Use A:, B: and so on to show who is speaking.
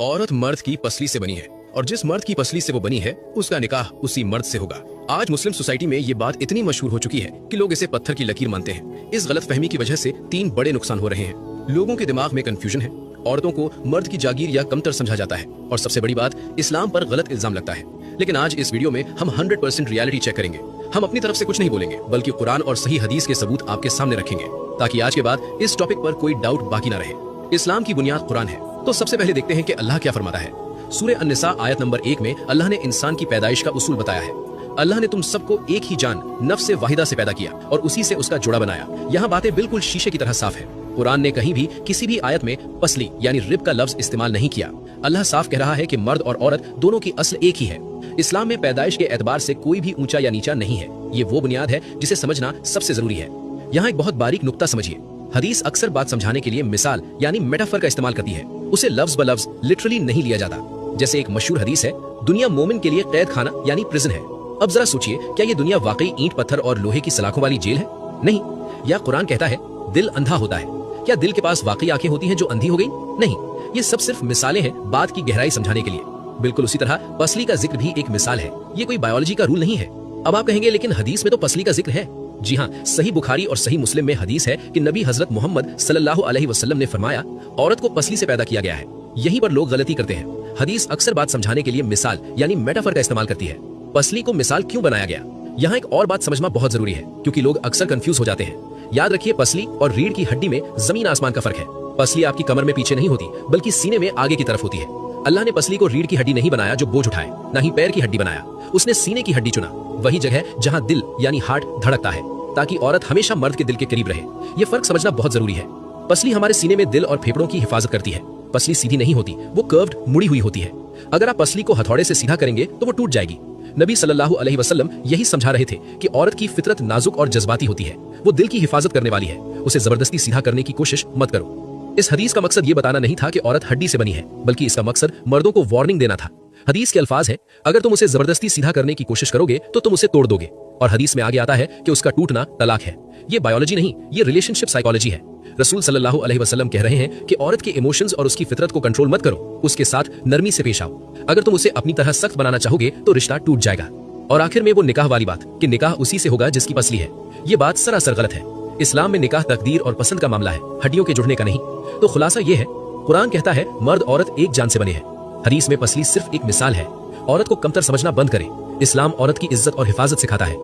A: औरत मर्द की पसली से बनी है और जिस मर्द की पसली से वो बनी है उसका निकाह उसी मर्द से होगा। आज मुस्लिम सोसाइटी में ये बात इतनी मशहूर हो चुकी है कि लोग इसे पत्थर की लकीर मानते हैं। इस गलत फहमी की वजह से 3 बड़े नुकसान हो रहे हैं। लोगों के दिमाग में कंफ्यूजन है, औरतों को मर्द की जागीर या कमतर समझा जाता है और सबसे बड़ी बात, इस्लाम पर गलत इल्जाम लगता है। लेकिन आज इस वीडियो में हम 100% रियलिटी चेक करेंगे। हम अपनी तरफ से कुछ नहीं बोलेंगे बल्कि कुरान और सही हदीस के सबूत आपके सामने रखेंगे ताकि आज के बाद इस टॉपिक पर कोई डाउट बाकी ना रहे। इस्लाम की बुनियाद कुरान है, तो सबसे पहले देखते हैं कि अल्लाह क्या फरमाता है। सूरह अन-निसा आयत नंबर 1 में अल्लाह ने इंसान की पैदाइश का उसूल बताया है। अल्लाह ने तुम सबको एक ही जान नफ्स से वाहिदा से पैदा किया और उसी से उसका जोड़ा बनाया। यहाँ बातें बिल्कुल शीशे की तरह साफ है। कुरान ने कहीं भी किसी भी आयत में पसली यानी रिब का लफ्ज इस्तेमाल नहीं किया। अल्लाह साफ कह रहा है कि मर्द और औरत दोनों की अस्ल एक ही है। इस्लाम में पैदाइश के एतबार से कोई भी ऊंचा या नीचा नहीं है। ये वो बुनियाद है जिसे समझना सबसे जरूरी है। यहाँ एक बहुत बारीक नुक्ता समझिए। हदीस अक्सर बात समझाने के लिए मिसाल यानी मेटाफर का इस्तेमाल करती है। उसे लफ्ज ब लफ्ज लिटरली नहीं लिया जाता। जैसे एक मशहूर हदीस है, दुनिया मोमिन के लिए कैद खाना यानी प्रिजन है। अब जरा सोचिए, क्या ये दुनिया वाकई ईंट पत्थर और लोहे की सलाखों वाली जेल है? नहीं। या कुरान कहता है दिल अंधा होता है, क्या दिल के पास वाकई आंखें होती हैं जो अंधी हो गई? नहीं। ये सब सिर्फ मिसालें हैं बात की गहराई समझाने के लिए। बिल्कुल उसी तरह पसली का जिक्र भी एक मिसाल है। ये कोई बायोलॉजी का रूल नहीं है। अब आप कहेंगे लेकिन हदीस में तो पसली का जिक्र है। जी हाँ, सही बुखारी और सही मुस्लिम में हदीस है कि नबी हजरत मोहम्मद सल्लल्लाहु अलैहि वसल्लम ने फरमाया, औरत को पसली से पैदा किया गया है। यहीं पर लोग गलती करते हैं। हदीस अक्सर बात समझाने के लिए मिसाल यानी मेटाफर का इस्तेमाल करती है। पसली को मिसाल क्यों बनाया गया? यहाँ एक और बात समझना बहुत जरूरी है क्योंकि लोग अक्सर कंफ्यूज हो जाते हैं। याद रखिए, पसली और रीढ़ की हड्डी में जमीन आसमान का फर्क है। पसली आपकी कमर में पीछे नहीं होती बल्कि सीने में आगे की तरफ होती है। अल्लाह ने पसली को रीढ़ की हड्डी नहीं बनाया जो बोझ उठाए, ना ही पैर की हड्डी बनाया। उसने सीने की हड्डी चुना, वही जगह जहाँ दिल यानी हार्ट धड़कता है, ताकि औरत हमेशा मर्द के दिल के करीब रहे। ये फर्क समझना बहुत जरूरी है। पसली हमारे सीने में दिल और फेफड़ों की हिफाजत करती है। पसली सीधी नहीं होती, वो कर्व्ड मुड़ी हुई होती है। अगर आप पसली को हथौड़े से सीधा करेंगे तो वो टूट जाएगी। नबी सल्लल्लाहु अलैहि वसल्लम यही समझा रहे थे कि औरत की फितरत नाजुक और जज्बाती होती है। वो दिल की हिफाजत करने वाली है। उसे जबरदस्ती सीधा करने की कोशिश मत करो। इस हदीस का मकसद ये बताना नहीं था कि औरत हड्डी से बनी है, बल्कि इसका मकसद मर्दों को वार्निंग देना था। हदीस के अल्फाज है, अगर तुम उसे जबरदस्ती सीधा करने की कोशिश करोगे तो तुम उसे तोड़ दोगे। और हदीस में आगे आता है कि उसका टूटना तलाक है। ये बायोलॉजी नहीं, ये रिलेशनशिप साइकोलॉजी है। रसूल सल्लल्लाहु अलैहि वसल्लम कह रहे हैं कि औरत के इमोशंस और उसकी फितरत को कंट्रोल मत करो, उसके साथ नरमी से पेश आओ। अगर तुम उसे अपनी तरह सख्त बनाना चाहोगे तो रिश्ता टूट जाएगा। और आखिर में वो निकाह वाली बात कि निकाह उसी से होगा जिसकी पसली है, ये बात सरासर गलत है। इस्लाम में निकाह तकदीर और पसंद का मामला है, हड्डियों के जुड़ने का नहीं। तो खुलासा ये है, कुरान कहता है मर्द औरत एक जान से बने हैं। हदीस में पसली सिर्फ एक मिसाल है। औरत को कमतर समझना बंद करें। इस्लाम औरत की इज्जत और हिफाजत सिखाता है।